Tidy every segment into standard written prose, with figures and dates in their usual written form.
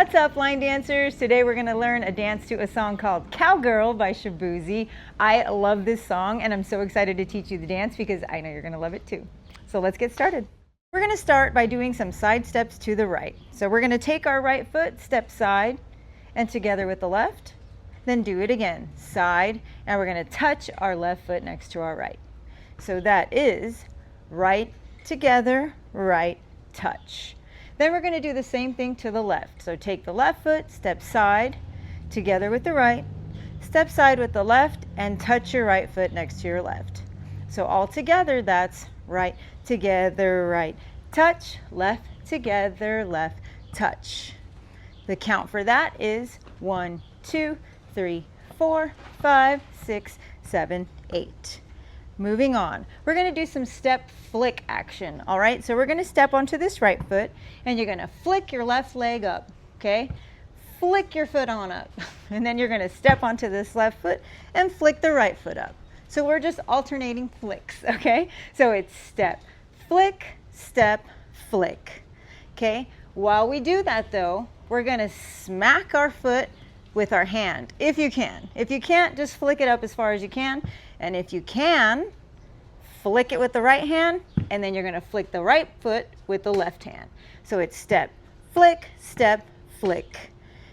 What's up, line dancers? Today we're going to learn a dance to a song called Cowgirl by Shaboozey. I love this song and I'm so excited to teach you the dance because I know you're going to love it too. So let's get started. We're going to start by doing some side steps to the right. So we're going to take our right foot, step side and together with the left, then do it again, side, and we're going to touch our left foot next to our right. So that is right, together, right, touch. Then we're going to do the same thing to the left. So take the left foot, step side, together with the right, step side with the left, and touch your right foot next to your left. So all together, that's right, together, right, touch, left, together, left, touch. The count for that is 1, 2, 3, 4, 5, 6, 7, 8. Moving on, we're going to do some step flick action. All right, so we're going to step onto this right foot and you're going to flick your left leg up. Okay, flick your foot on up and then you're going to step onto this left foot and flick the right foot up. So we're just alternating flicks. Okay, so it's step flick, step flick. Okay, while we do that though, we're going to smack our foot with our hand if you can. If you can't, just flick it up as far as you can. And if you can, flick it with the right hand, and then you're going to flick the right foot with the left hand. So it's step, flick, flick.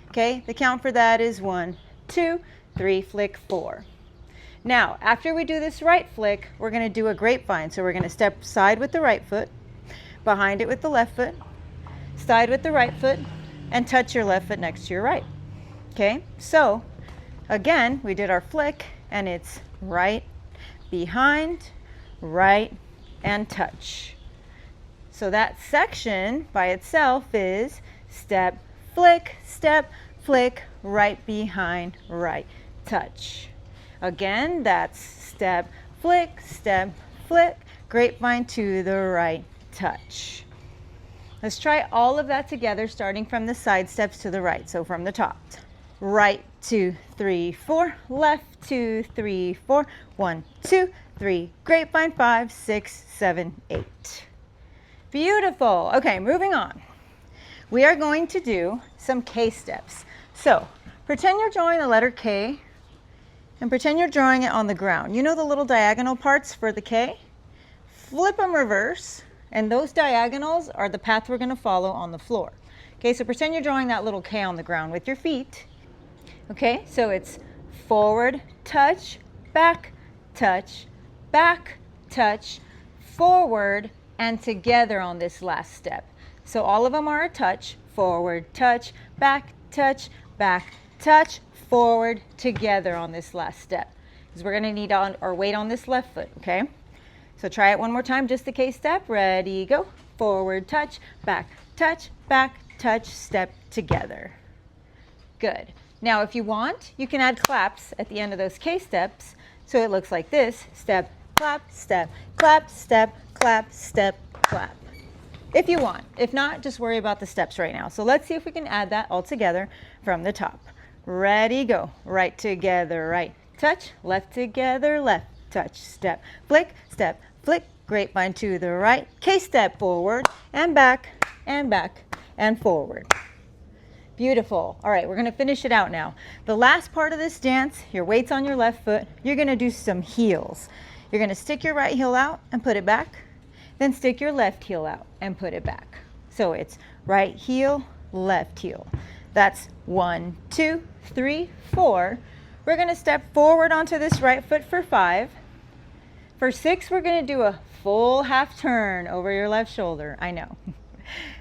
Okay, the count for that is 1, 2, 3, flick, 4. Now, after we do this right flick, we're going to do a grapevine. So we're going to step side with the right foot, behind it with the left foot, side with the right foot, and touch your left foot next to your right. Okay, so again, we did our flick, and it's right, behind, right, and touch. So that section by itself is step, flick, right, behind, right, touch. Again, that's step, flick, grapevine to the right, touch. Let's try all of that together, starting from the side steps to the right. So from the top. Right, 2, 3, 4, left, 2, 3, 4, 1, 2, 3, grapevine, 5, 6, 7, 8. Beautiful. Okay, moving on. We are going to do some K steps. So pretend you're drawing the letter K and pretend you're drawing it on the ground. You know the little diagonal parts for the K? Flip them reverse, and those diagonals are the path we're going to follow on the floor. Okay, so pretend you're drawing that little K on the ground with your feet. Okay, so it's forward, touch, back, touch, forward, and together on this last step. So all of them are a touch, forward, touch, back, touch, forward, together on this last step. Because we're going to need our weight on this left foot, okay? So try it one more time, just the K step. Ready, go. Forward, touch, back, touch, step together. Good. Now, if you want, you can add claps at the end of those K steps. So it looks like this. Step, clap, step, clap, step, clap, step, clap. If you want. If not, just worry about the steps right now. So let's see if we can add that all together from the top. Ready, go. Right together, right, touch, left together, left, touch, step, flick, grapevine to the right, K step forward, and back, and forward. Beautiful. All right, we're going to finish it out now. The last part of this dance, your weight's on your left foot. You're going to do some heels. You're going to stick your right heel out and put it back. Then stick your left heel out and put it back. So it's right heel, left heel. That's 1, 2, 3, 4. We're going to step forward onto this right foot for 5. For 6, we're going to do a full half turn over your left shoulder. I know.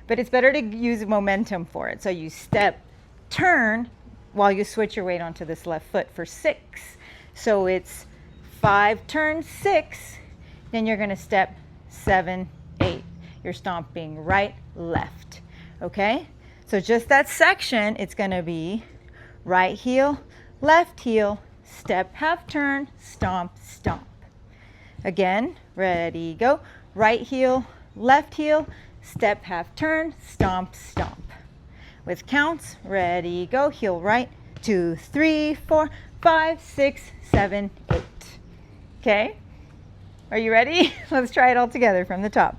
But it's better to use momentum for it. So you step, turn, while you switch your weight onto this left foot for 6. So it's 5, turn, 6. Then you're going to step 7, 8. You're stomping right, left. Okay? So just that section, it's going to be right heel, left heel, step, half turn, stomp, stomp. Again, ready, go. Right heel, left heel, step, half turn, stomp, stomp. With counts, ready, go. Heel right, 2, 3, 4, 5, 6, 7, 8. Okay? Are you ready? Let's try it all together from the top.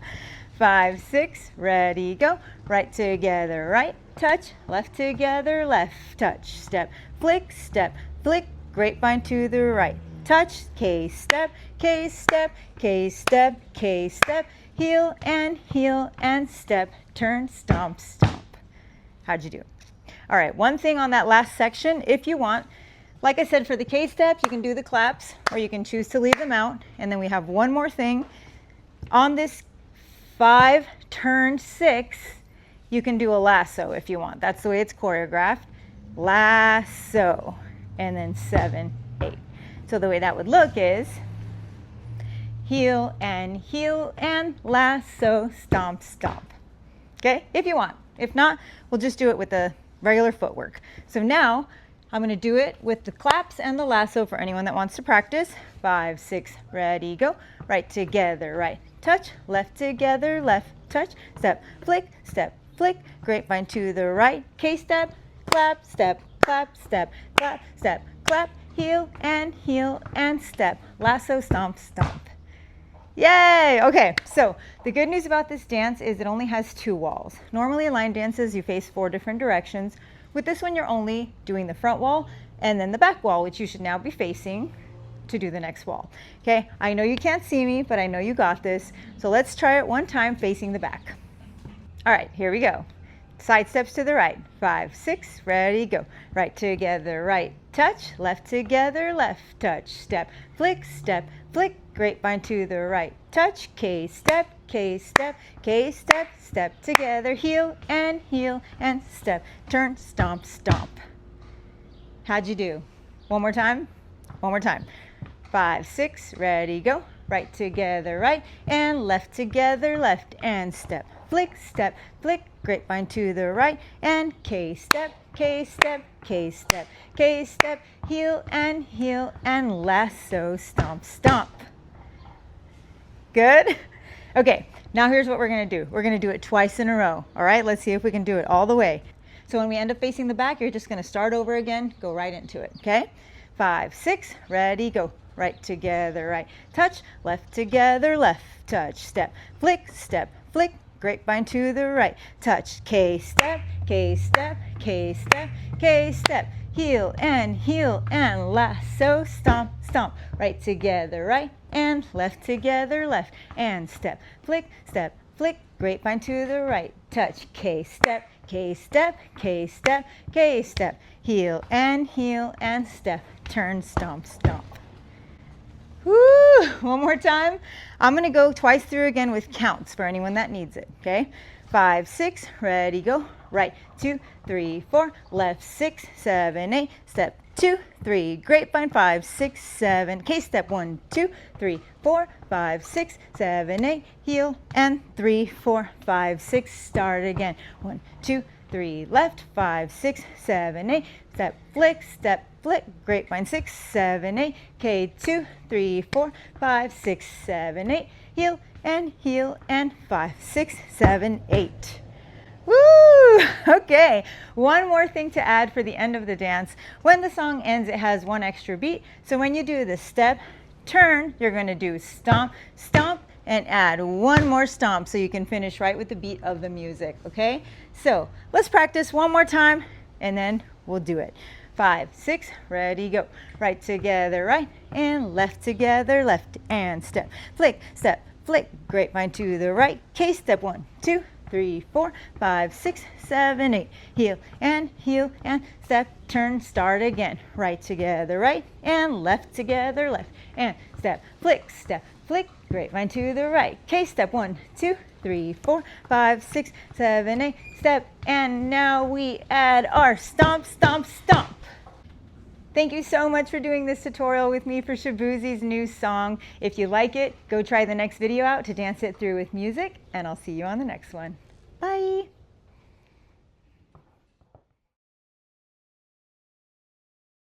5, 6, ready, go. Right together, right, touch, left together, left, touch, step, flick, grapevine to the right, touch, K step, K step, K step, K step, heel and step, turn, stomp, stomp. How'd you do? All right, one thing on that last section, if you want, like I said, for the K step, you can do the claps or you can choose to leave them out. And then we have one more thing. On this 5, turn 6, you can do a lasso if you want. That's the way it's choreographed. Lasso, and then 7, 8. So the way that would look is heel and lasso, stomp, stomp. Okay, if you want. If not, we'll just do it with the regular footwork. So now I'm going to do it with the claps and the lasso for anyone that wants to practice. 5, 6, ready, go. Right together, right, touch, left together, left, touch, step, flick, grapevine to the right, K step, clap, step, clap, step, clap, step, clap, heel and step, lasso, stomp, stomp. Yay! Okay, so the good news about this dance is it only has 2 walls. Normally in line dances you face 4 different directions. With this one you're only doing the front wall and then the back wall, which you should now be facing to do the next wall. Okay, I know you can't see me, but I know you got this. So let's try it one time facing the back. All right, here we go. Side steps to the right. 5, 6, ready, go. Right together, right, touch, left together, left, touch, step, flick, grapevine to the right, touch, K step, K step, K step, step together, heel and step, turn, stomp, stomp. How'd you do? One more time. 5, 6, ready, go. Right together, right, and left together, left, and step, flick, grapevine to the right, and K step, K step, K step, K step, heel and lasso, stomp, stomp. Good? Okay, now here's what we're going to do. We're going to do it twice in a row. All right, let's see if we can do it all the way. So when we end up facing the back, you're just going to start over again, go right into it, okay? 5, 6, ready, go. Right together, right, touch, left together, left, touch, step, flick, grapevine to the right, touch, K step, K step, K step, K step, heel and lasso, stomp, stomp, right together, right, and left together, left, and step, flick, grapevine to the right, touch, K step, K step, K step, K step, heel and step, turn, stomp, stomp. Woo! One more time. I'm going to go twice through again with counts for anyone that needs it, okay? 5, 6, ready, go. Right, 2, 3, 4, left, 6, 7, 8, step, 2, 3, grapevine, 5, 6, 7, K step, 1, 2, 3, 4, 5, 6, 7, 8, heel, and 3, 4, 5, 6, start again. 1, 2, 3, left, 5, 6, 7, 8, step, flick, grapevine, 6, 7, 8, K, 2, 3, 4, 5, 6, 7, 8, heel, and 5, 6, 7, 8. Woo! Okay, one more thing to add for the end of the dance. When the song ends, it has one extra beat. So when you do the step, turn, you're going to do stomp, stomp, and add one more stomp so you can finish right with the beat of the music, okay? So let's practice one more time and then we'll do it. 5, 6, ready, go. Right together, right, and left together, left, and step, flick, grapevine to the right, K step, 1, 2, 3, 4, 5, 6, 7, 8, heel, and step, turn, start again. Right together, right, and left together, left, and step, flick, grapevine to the right, K step, 1, 2, 3, 4, 5, 6, 7, 8, step, and now we add our stomp, stomp, stomp. Thank you so much for doing this tutorial with me for Shaboozey's new song. If you like it, go try the next video out to dance it through with music, and I'll see you on the next one. Bye!